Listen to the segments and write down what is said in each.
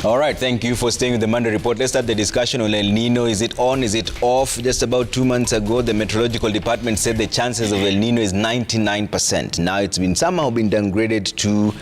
All right, thank you for staying with the Monday Report. Let's start the discussion on El Nino. Is it on? Is it off? Just about 2 months ago, the Meteorological Department said the chances of El Nino is 99%. Now it's somehow been downgraded to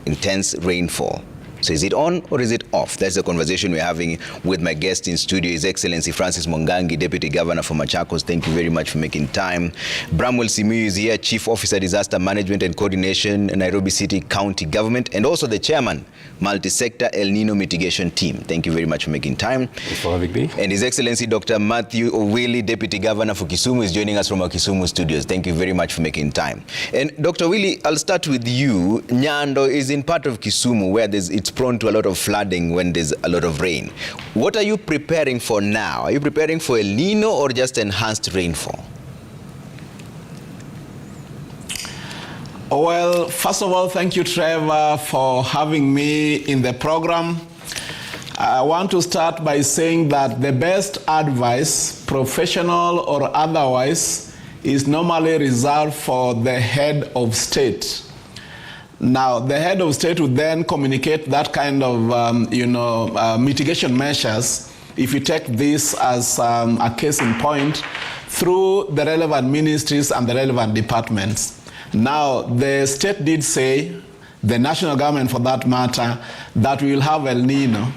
intense rainfall. So is it on or is it off? That's the conversation we're having with my guest in studio, His Excellency Francis Mwangangi, Deputy Governor for Machakos. Thank you very much for making time. Bramwell Simiyu is here, Chief Officer, Disaster Management and Coordination, Nairobi City County Government, and also the Chairman, Multi-Sector El Nino Mitigation Team. Thank you very much for making time. Thanks for having me. And His Excellency Dr. Matthew Owili, Deputy Governor for Kisumu, is joining us from our Kisumu studios. Thank you very much for making time. And Dr. Owili, I'll start with you. Nyando is in part of Kisumu where it's prone to a lot of flooding when there's a lot of rain. What are you preparing for now? Are you preparing for El Nino or just enhanced rainfall? Well, first of all, thank you, Trevor, for having me in the program. I want to start by saying that the best advice, professional or otherwise, is normally reserved for the head of state. Now, the head of state would then communicate that kind of, mitigation measures, if you take this as a case in point, through the relevant ministries and the relevant departments. Now, the state did say, the national government for that matter, that we will have El Nino.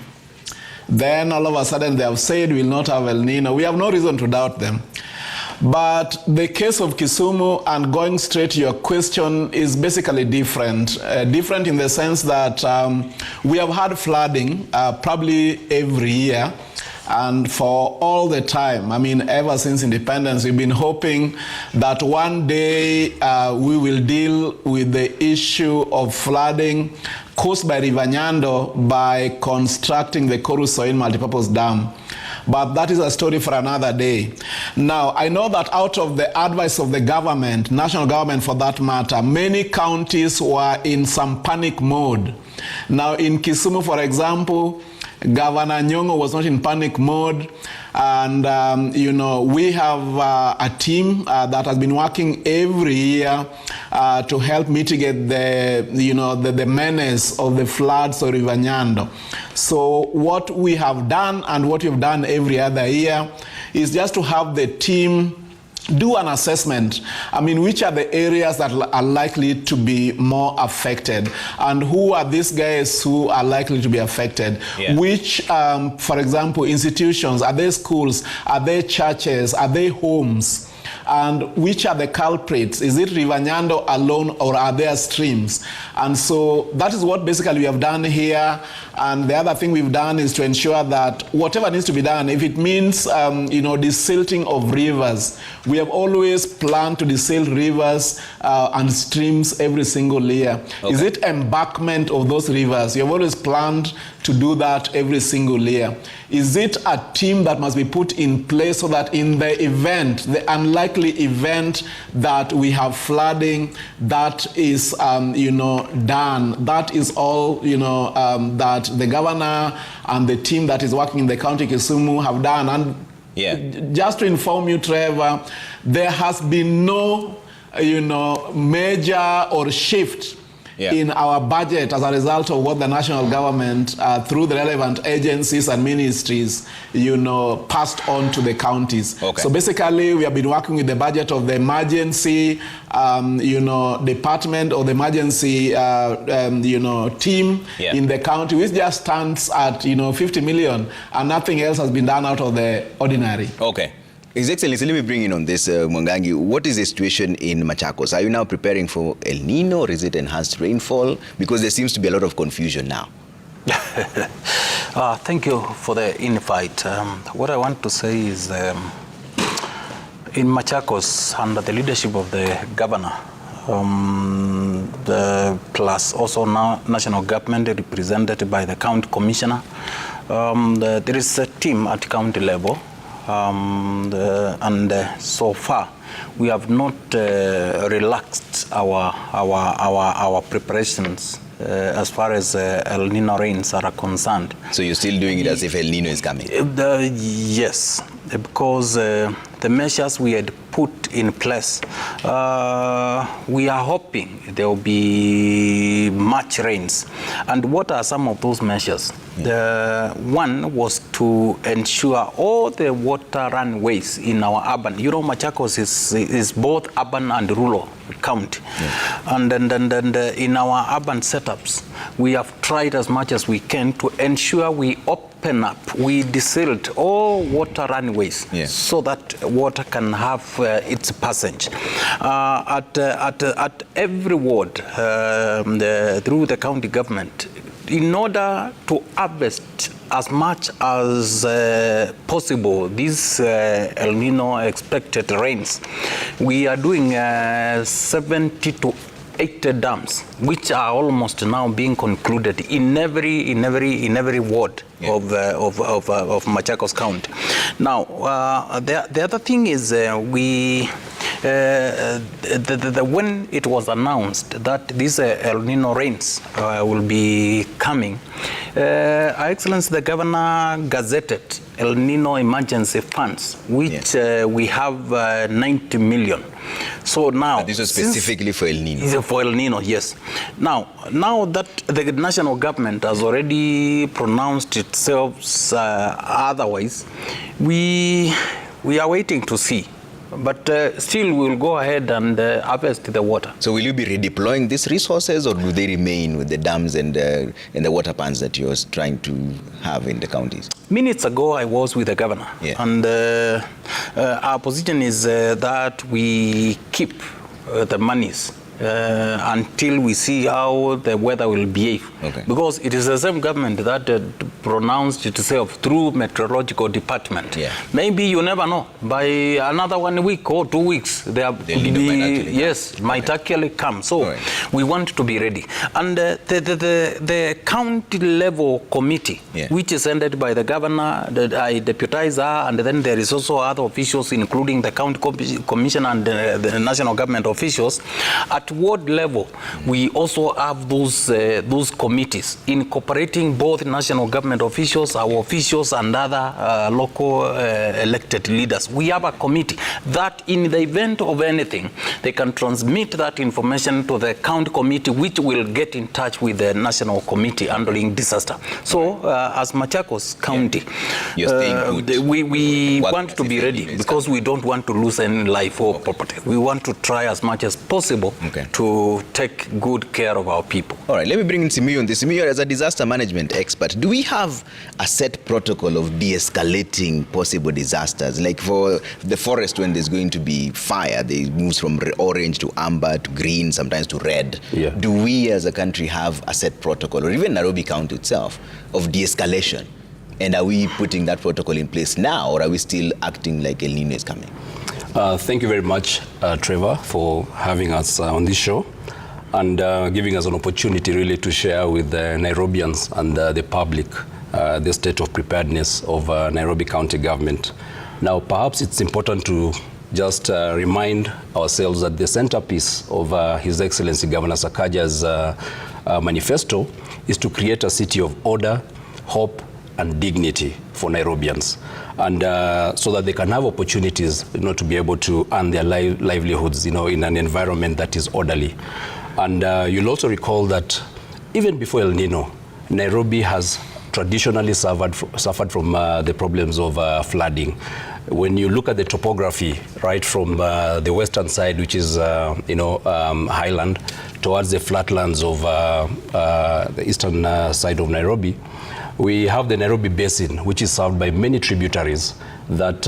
Then all of a sudden they have said we will not have El Nino. We have no reason to doubt them. But the case of Kisumu, and going straight to your question, is basically different. Different in the sense that we have had flooding probably every year. And for all the time, I mean, ever since independence, we've been hoping that one day we will deal with the issue of flooding caused by River Nyando by constructing the Koru Soil Multipurpose Dam. But that is a story for another day. Now, I know that out of the advice of the government, national government for that matter, many counties were in some panic mode. Now, in Kisumu, for example, Governor Nyong'o was not in panic mode, and we have a team that has been working every year to help mitigate the menace of the floods of River Nyando. So what we have done and what we've done every other year is just to have the team do an assessment. I mean, which are the areas that are likely to be more affected, and who are these guys who are likely to be affected? Yeah. Which, for example, institutions, are they schools, are they churches, are they homes? And which are the culprits? Is it River Nyando alone, or are there streams? And so that is what basically we have done here. And the other thing we've done is to ensure that whatever needs to be done, if it means desilting of rivers, we have always planned to desilt rivers and streams every single year. Okay. Is it embankment of those rivers? You have always planned to do that every single year. Is it a team that must be put in place so that in the event, the unlikely event that we have flooding, that is done. That is all that the governor and the team that is working in the county Kisumu have done. And yeah, just to inform you, Trevor, there has been no major or shift in our budget as a result of what the national government, through the relevant agencies and ministries, passed on to the counties. Okay. So basically, we have been working with the budget of the emergency, department or the emergency, team in the county, which just stands at, 50 million, and nothing else has been done out of the ordinary. Okay. His Excellency, let me bring in on this, Mwangangi. What is the situation in Machakos? Are you now preparing for El Nino, or is it enhanced rainfall? Because there seems to be a lot of confusion now. Thank you for the invite. What I want to say is in Machakos, under the leadership of the governor, plus also now national government represented by the county commissioner, there is a team at county level. So far, we have not relaxed our preparations as far as El Nino rains are concerned. So you're still doing it as if El Nino is coming? Yes, because the measures we had put in place, we are hoping there will be much rains. And what are some of those measures? The one was to ensure all the water runways in our urban. Machakos is both urban and rural county. And then in our urban setups, we have tried as much as we can to ensure we open up, we desilt all water runways so that water can have its passage. At every ward through the county government, in order to harvest as much as possible these El Nino expected rains, we are doing 70 to 80 dams, which are almost now being concluded in every ward of Machakos County. Now, the other thing is when it was announced that these El Nino rains will be coming, Her Excellency the Governor gazetted El Nino emergency funds, which we have 90 million. So now, but this is specifically for El Nino. For El Nino, yes. Now that the national government has already pronounced itself otherwise, we are waiting to see. But still, we'll go ahead and harvest the water. So will you be redeploying these resources, or do they remain with the dams and the water pans that you're trying to have in the counties? Minutes ago, I was with the governor. And our position is that we keep the monies until we see how the weather will behave. Because it is the same government that pronounced itself through meteorological department. Maybe you never know. By another 1 week or 2 weeks, might actually come. So we want to be ready. And the county level committee, which is headed by the governor, I deputize her, and then there is also other officials, including the county commission and the national government officials. At ward level, we also have those committees incorporating both national government officials, our officials, and other local elected leaders. We have a committee that in the event of anything, they can transmit that information to the county committee, which will get in touch with the national committee handling disaster. So as Machakos County, we want to be ready, because we don't want to lose any life or property. We want to try as much as possible to take good care of our people. All right, let me bring in Simiyu on this. Simiyu, as a disaster management expert, do we have a set protocol of de-escalating possible disasters? Like for the forest, when there's going to be fire, they move from orange to amber to green, sometimes to red. Do we as a country have a set protocol, or even Nairobi County itself, of de-escalation? And are we putting that protocol in place now, or are we still acting like El Nino is coming? Thank you very much, Trevor, for having us on this show and giving us an opportunity really to share with the Nairobians and the public the state of preparedness of Nairobi County government. Now, perhaps it's important to just remind ourselves that the centerpiece of His Excellency Governor Sakaja's manifesto is to create a city of order, hope, and dignity for Nairobians, and so that they can have opportunities, to be able to earn their livelihoods, in an environment that is orderly. And you'll also recall that even before El Nino, Nairobi has traditionally suffered from the problems of flooding. When you look at the topography, right from the western side, which is highland, towards the flatlands of the eastern side of Nairobi, we have the Nairobi Basin, which is served by many tributaries that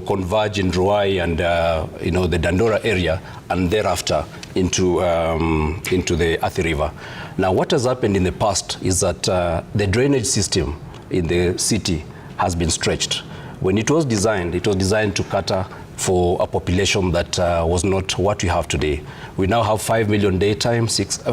converge in Ruai and the Dandora area, and thereafter into the Athi River. Now, what has happened in the past is that the drainage system in the city has been stretched. When it was designed to cater for a population that was not what we have today. We now have 5 million daytime, 6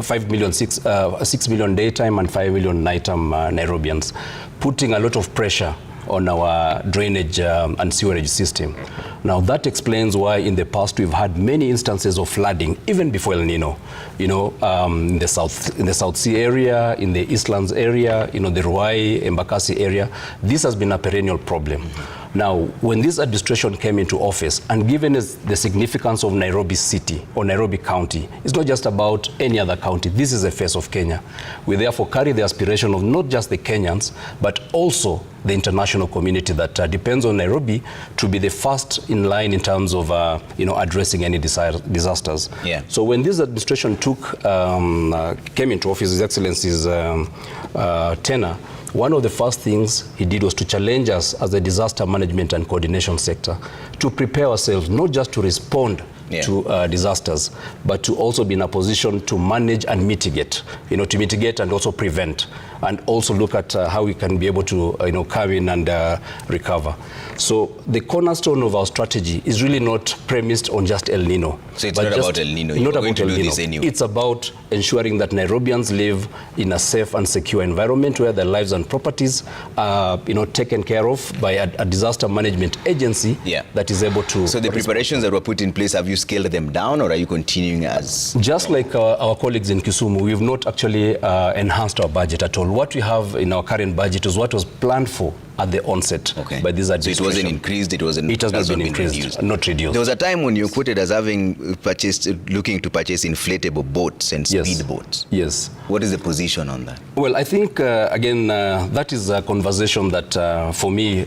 million daytime and 5 million nighttime Nairobians, putting a lot of pressure on our drainage and sewerage system. Now that explains why in the past we've had many instances of flooding, even before El Nino. In the South Sea area, in the Eastlands area, the Ruai, Embakasi area. This has been a perennial problem. Now, when this administration came into office, and given the significance of Nairobi City or Nairobi County, it's not just about any other county. This is the face of Kenya. We therefore carry the aspiration of not just the Kenyans, but also the international community that depends on Nairobi to be the first in line in terms of addressing any disasters. Yeah. So when this administration came into office, His Excellency's tenure, one of the first things he did was to challenge us as a disaster management and coordination sector to prepare ourselves not just to respond to disasters, but to also be in a position to manage and mitigate, to mitigate and also prevent, and also look at how we can be able to, come in and recover. So the cornerstone of our strategy is really not premised on just El Nino. So it's not about El Nino. You're going to do this anyway. It's about ensuring that Nairobians live in a safe and secure environment where their lives and properties are, taken care of by a disaster management agency that is able to. So the preparations that were put in place, have you scaled them down, or are you continuing as? Just like our colleagues in Kisumu, we've not actually enhanced our budget at all. What we have in our current budget is what was planned for at the onset by this administration. So it wasn't increased, it has not been increased, reduced. Not reduced. There was a time when you quoted as looking to purchase inflatable boats and speed boats. Yes. What is the position on that? Well, I think, again, that is a conversation that, for me,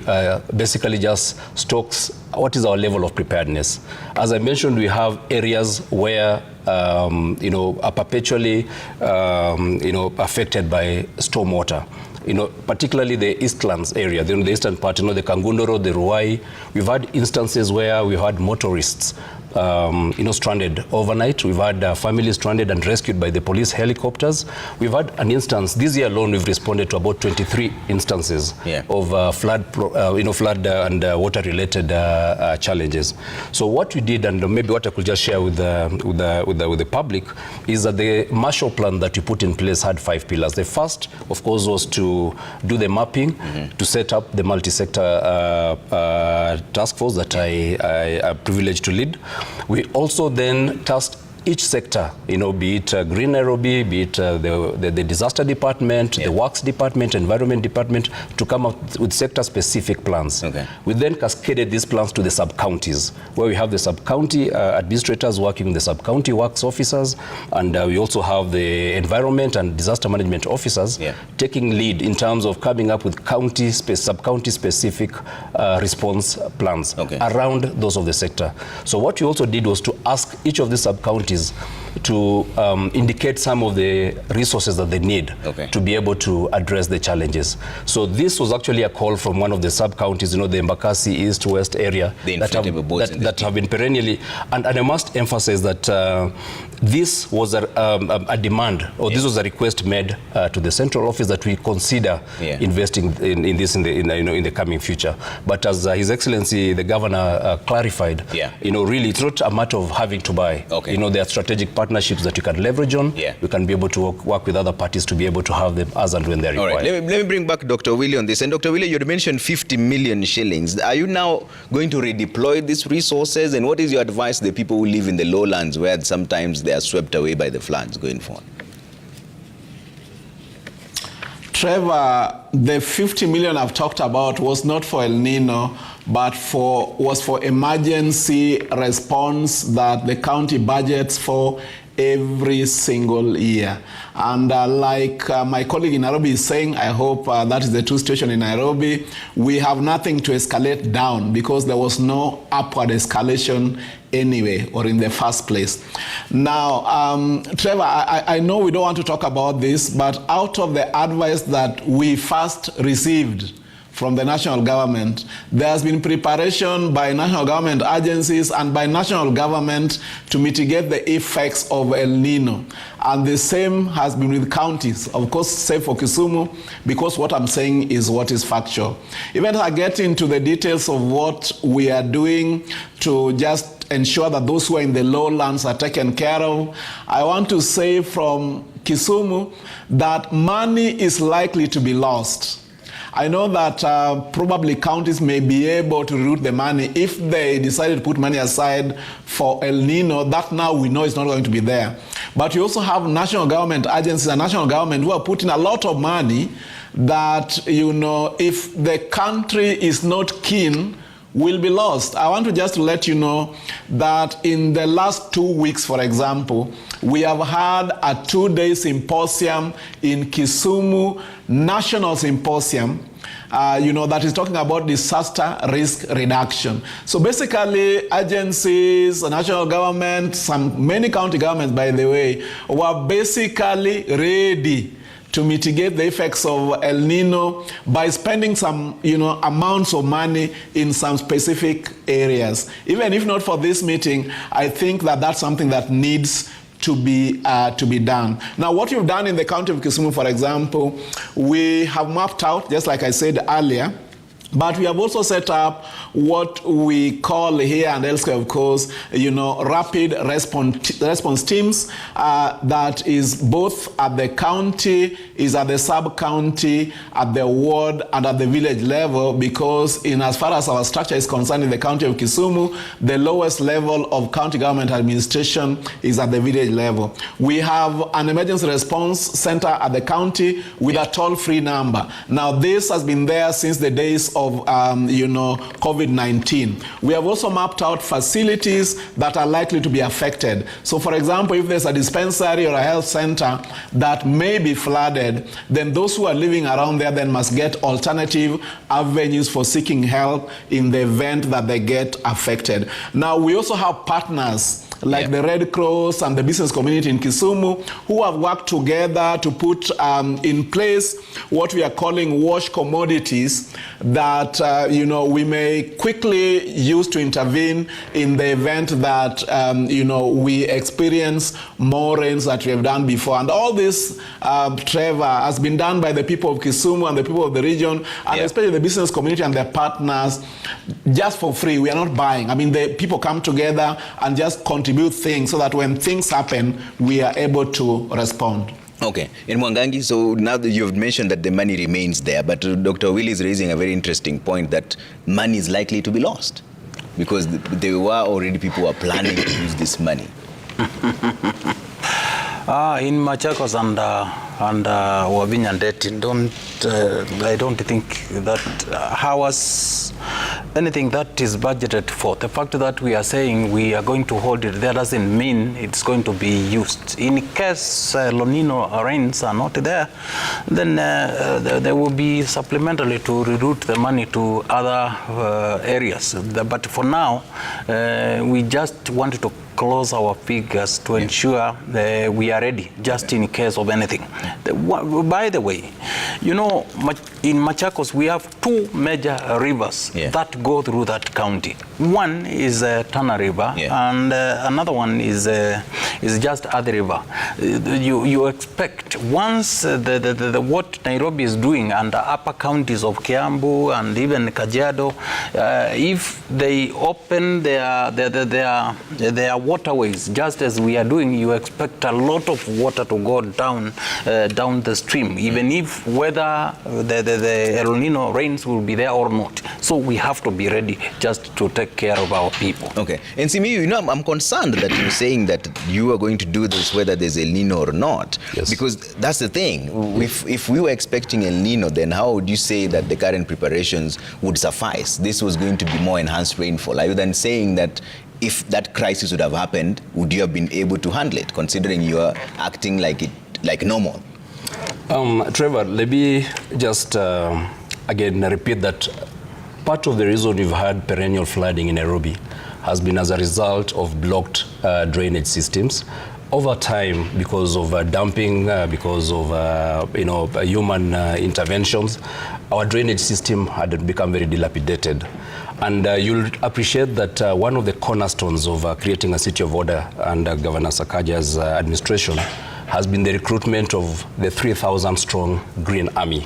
basically just stokes what is our level of preparedness. As I mentioned, we have areas where are perpetually affected by stormwater. Particularly the Eastlands area, the eastern part, the Kangundo Road, the Ruai. We've had instances where we've had motorists stranded overnight. We've had families stranded and rescued by the police helicopters. We've had an instance, this year alone, we've responded to about 23 instances of flood and water-related challenges. So what we did, and maybe what I could just share with the public, is that the Marshall Plan that we put in place had 5 pillars. The first, of course, was to do the mapping, to set up the multi-sector task force that I am privileged to lead. We also then tasked each sector, be it Green Nairobi, be it the disaster department, the works department, environment department, to come up with sector-specific plans. We then cascaded these plans to the sub-counties, where we have the sub-county administrators working with the sub-county works officers, and we also have the environment and disaster management officers taking lead in terms of coming up with sub-county specific response plans around those of the sector. So what we also did was to ask each of the sub-counties to indicate some of the resources that they need to be able to address the challenges. So this was actually a call from one of the sub-counties, the Embakasi East-West area that have been perennially, and I must emphasize that this was a demand, or this was a request made to the central office that we consider investing in this in the coming future. But as His Excellency the Governor clarified, really it's not a matter of having to buy. There are strategic partnerships that you can leverage on. You can be able to work with other parties to be able to have them as and when they're required. All right. Let me bring back Dr. Willie on this. And Dr. Willie, you mentioned 50 million shillings. Are you now going to redeploy these resources? And what is your advice to the people who live in the lowlands where sometimes they are swept away by the floods going forward? Trevor, the 50 million I've talked about was not for El Nino, but was for emergency response that the county budgets for every single year. And like my colleague in Nairobi is saying, I hope that is the true situation in Nairobi, we have nothing to escalate down because there was no upward escalation anyway, or in the first place. Now, Trevor, I know we don't want to talk about this, but out of the advice that we first received from the national government, there has been preparation by national government agencies and by national government to mitigate the effects of El Nino. And the same has been with counties, of course, save for Kisumu, because what I'm saying is what is factual. Even as I get into the details of what we are doing to just ensure that those who are in the lowlands are taken care of, I want to say from Kisumu that money is likely to be lost. I know that probably counties may be able to reroute the money if they decided to put money aside for El Nino. That now we know is not going to be there. But you also have national government agencies and national government who are putting a lot of money that, you know, if the country is not keen, will be lost. I want to just let you know that in the last 2 weeks, for example, we have had a 2-day symposium in Kisumu, national symposium, you know, that is talking about disaster risk reduction. So basically, agencies, national government, many county governments, by the way, were basically ready to mitigate the effects of El Nino by spending some, you know, amounts of money in some specific areas. Even if not for this meeting, I think that that's something that needs to be done. Now, what we've done in the county of Kisumu, for example, we have mapped out, just like I said earlier, but we have also set up what we call here and elsewhere, of course, you know, rapid response teams that is both at the county, is at the sub-county, at the ward, and at the village level, because in as far as our structure is concerned in the county of Kisumu, the lowest level of county government administration is at the village level. We have an emergency response center at the county with a toll-free number. Now, this has been there since the days of you know, COVID-19. We have also mapped out facilities that are likely to be affected. So, for example, if there's a dispensary or a health center that may be flooded, then those who are living around there then must get alternative avenues for seeking help in the event that they get affected. Now, we also have partners like the Red Cross and the business community in Kisumu, who have worked together to put in place what we are calling wash commodities that you know, we may quickly use to intervene in the event that you know, we experience more rains that we have done before. And all this, Trevor, has been done by the people of Kisumu and the people of the region, and especially the business community and their partners, just for free. We are not buying. I mean, the people come together and just contribute things so that when things happen, we are able to respond. Okay. In Mwangangi, so now that you've mentioned that the money remains there, but Dr. Will is raising a very interesting point that money is likely to be lost because there were already people who are planning to use this money. In Machakos and Wavinya Ndeti, I don't think that how was anything that is budgeted for. The fact that we are saying we are going to hold it there doesn't mean it's going to be used. In case El Nino rains are not there, then there will be supplementally to reroute the money to other areas. But for now, we just wanted to close our figures to ensure we are ready just in case of anything. By the way, you know, in Machakos we have 2 major rivers that go through that county. One is Tana River and another one is just Other River. You expect once what Nairobi is doing and the upper counties of Kiambu and even Kajiado, if they open their waterways just as we are doing, you expect a lot of water to go down the stream, even if whether the El Nino rains will be there or not. So we have to be ready just to take care of our people. Okay. And Simi, you know, I'm concerned that you're saying that you are going to do this whether there's El Nino or not. Yes. Because that's the thing. If we were expecting El Nino, then how would you say that the current preparations would suffice? This was going to be more enhanced rainfall. Are you then saying that if that crisis would have happened, would you have been able to handle it, considering you are acting like normal? Trevor, let me just again repeat that part of the reason we've had perennial flooding in Nairobi has been as a result of blocked drainage systems. Over time, because of dumping, because of human interventions, our drainage system had become very dilapidated. And you'll appreciate that one of the cornerstones of creating a city of order under Governor Sakaja's administration has been the recruitment of the 3,000-strong Green Army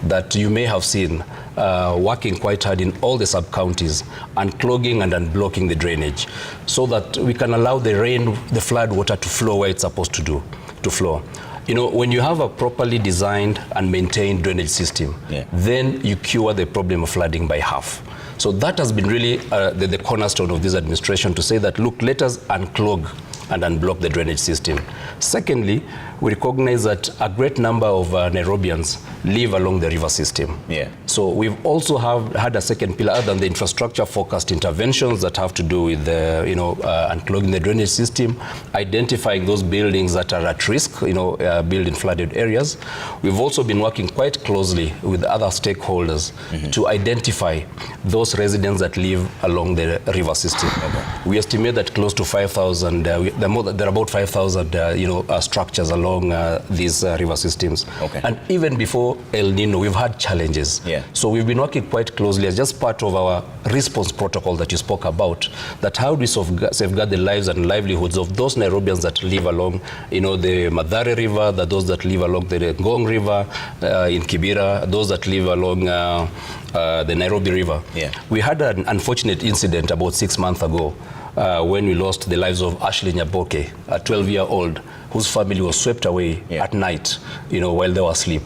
that you may have seen working quite hard in all the sub-counties, unclogging and unblocking the drainage so that we can allow the flood water to flow where it's supposed to flow. You know, when you have a properly designed and maintained drainage system, then you cure the problem of flooding by half. So that has been really the cornerstone of this administration, to say that, look, let us unclog and unblock the drainage system. Secondly, we recognize that a great number of Nairobians live along the river system. Yeah. So we've also had a second pillar other than the infrastructure-focused interventions that have to do with unclogging the drainage system, identifying those buildings that are at risk, built in flooded areas. We've also been working quite closely with other stakeholders to identify those residents that live along the river system. Okay. We estimate that close to 5,000, there are about 5,000 structures along these river systems. Okay. And even before El Nino, we've had challenges. Yeah. So we've been working quite closely as just part of our response protocol that you spoke about, that how do we safeguard the lives and livelihoods of those Nairobians that live along, the Mathare River, those that live along the Ngong River in Kibera, those that live along the Nairobi River. Yeah. We had an unfortunate incident about 6 months ago when we lost the lives of Ashley Nyaboke, a 12-year-old whose family was swept away at night, while they were asleep.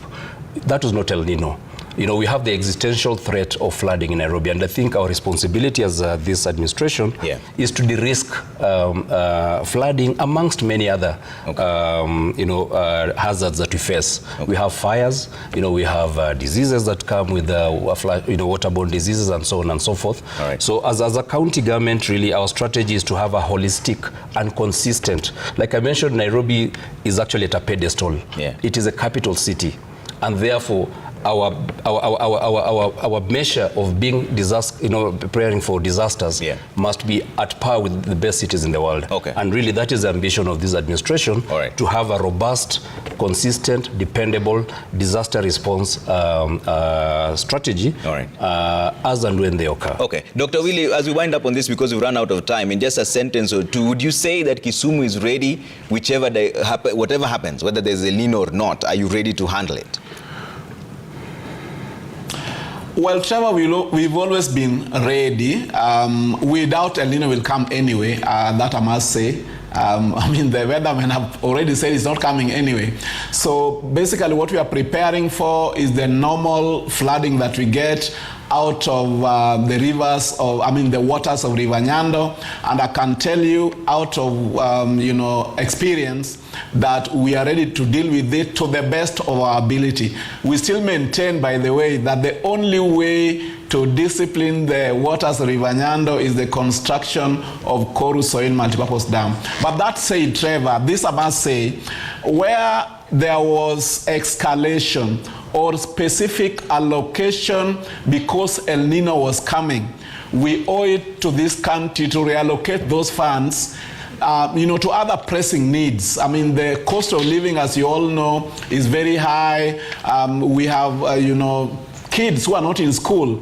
That was not El Nino. We have the existential threat of flooding in Nairobi, and I think our responsibility as this administration is to de-risk flooding amongst many other hazards that we face. Okay. We have fires, we have diseases that come with waterborne diseases and so on and so forth. All right. So as a county government, really our strategy is to have a holistic and consistent. Like I mentioned, Nairobi is actually at a pedestal. Yeah. It is a capital city, and therefore our measure of being preparing for disasters must be at par with the best cities in the world. Okay. And really that is the ambition of this administration, to have a robust, consistent, dependable disaster response strategy as and when they occur. Okay. Dr. Willie, as we wind up on this, because we've run out of time, in just a sentence or two, would you say that Kisumu is ready, whatever happens, whether there's a El Nino or not, are you ready to handle it? Well, Trevor, we've always been ready. We doubt El Nino will come anyway, that I must say. The weathermen have already said it's not coming anyway. So basically what we are preparing for is the normal flooding that we get out of the rivers, the waters of River Nyando. And I can tell you out of, experience that we are ready to deal with it to the best of our ability. We still maintain, by the way, that the only way to discipline the waters of River Nyando is the construction of Koru Soil Multipurpose Dam. But that said, Trevor, this I must say, where there was escalation or specific allocation because El Nino was coming, we owe it to this country to reallocate those funds to other pressing needs. The cost of living, as you all know, is very high. We have, kids who are not in school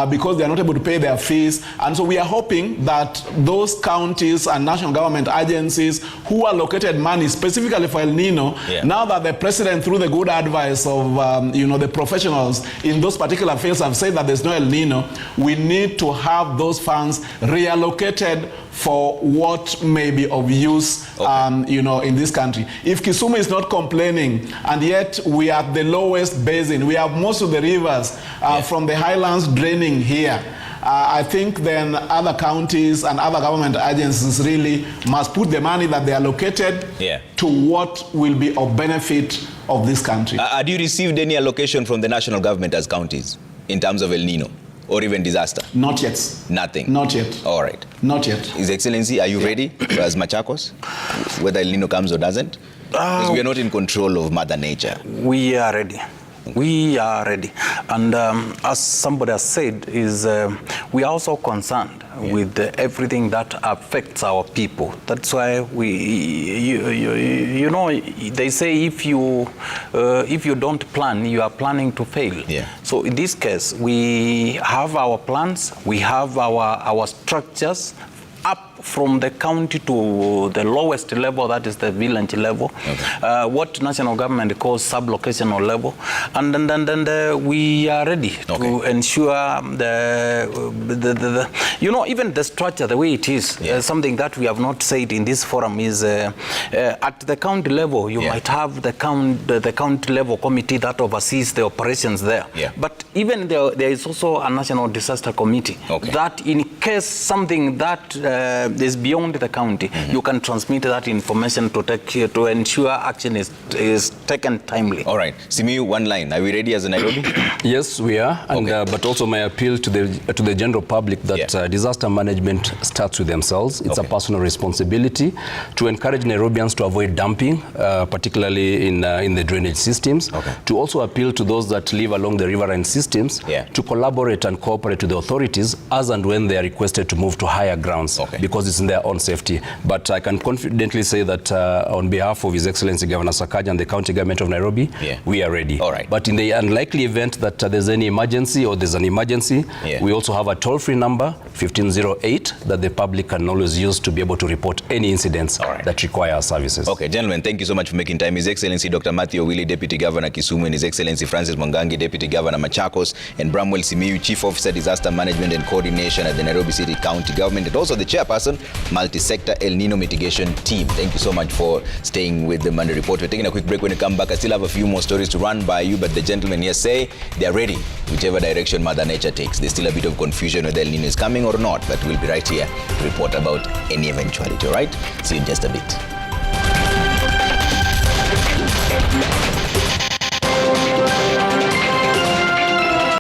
because they are not able to pay their fees. And so we are hoping that those counties and national government agencies who allocated money specifically for El Nino, now that the president, through the good advice of the professionals in those particular fields, have said that there's no El Nino, we need to have those funds reallocated for what may be of use, in this country. If Kisumu is not complaining, and yet we are at the lowest basin, we have most of the rivers from the highlands draining here, I think then other counties and other government agencies really must put the money that they allocated to what will be of benefit of this country. Had you received any allocation from the national government as counties in terms of El Nino? Or even disaster? Not yet. Nothing? Not yet. All right. Not yet. His Excellency, are you ready as Machakos, whether El Nino comes or doesn't? Because we are not in control of Mother Nature. We are ready. We are ready. And as somebody has said, we are also concerned with everything that affects our people. That's why they say if you don't plan, you are planning to fail. So in this case, we have our plans, we have our structures, up from the county to the lowest level, that is the village level, what national government calls sublocational level, and then we are ready to ensure even the structure, the way it is. Something that we have not said in this forum is at the county level, you might have the county level committee that oversees the operations there. But even there is also a national disaster committee that in case something that is beyond the county, you can transmit that information to ensure action is taken timely. All right, Simiyu, one line. Are we ready as a Nairobi? Yes, we are. And, but also my appeal to the general public that disaster management starts with themselves. It's a personal responsibility to encourage Nairobians to avoid dumping, particularly in the drainage systems. To also appeal to those that live along the riverine systems to collaborate and cooperate with the authorities as and when they are requested to move to higher grounds because it's in their own safety. But I can confidently say that on behalf of His Excellency Governor Sakaja and the County Government of Nairobi, we are ready. All right. But in the unlikely event that there's any emergency or there's an emergency, we also have a toll-free number, 1508, that the public can always use to be able to report any incidents that require our services. Okay, gentlemen, thank you so much for making time. His Excellency Dr. Matthew Willie, Deputy Governor Kisumu, and His Excellency Francis Mwangangi, Deputy Governor Machakos, and Bramwell Simiyu, Chief Officer, Disaster Management and Coordination at the Nairobi City County Government, and also the Chairperson, Multi-Sector El Nino Mitigation Team. Thank you so much for staying with the Monday Report. We're taking a quick break. When we come back, I still have a few more stories to run by you, but the gentlemen here say they're ready, whichever direction Mother Nature takes. There's still a bit of confusion whether El Nino is coming or not, but we'll be right here to report about any eventuality, all right? See you in just a bit.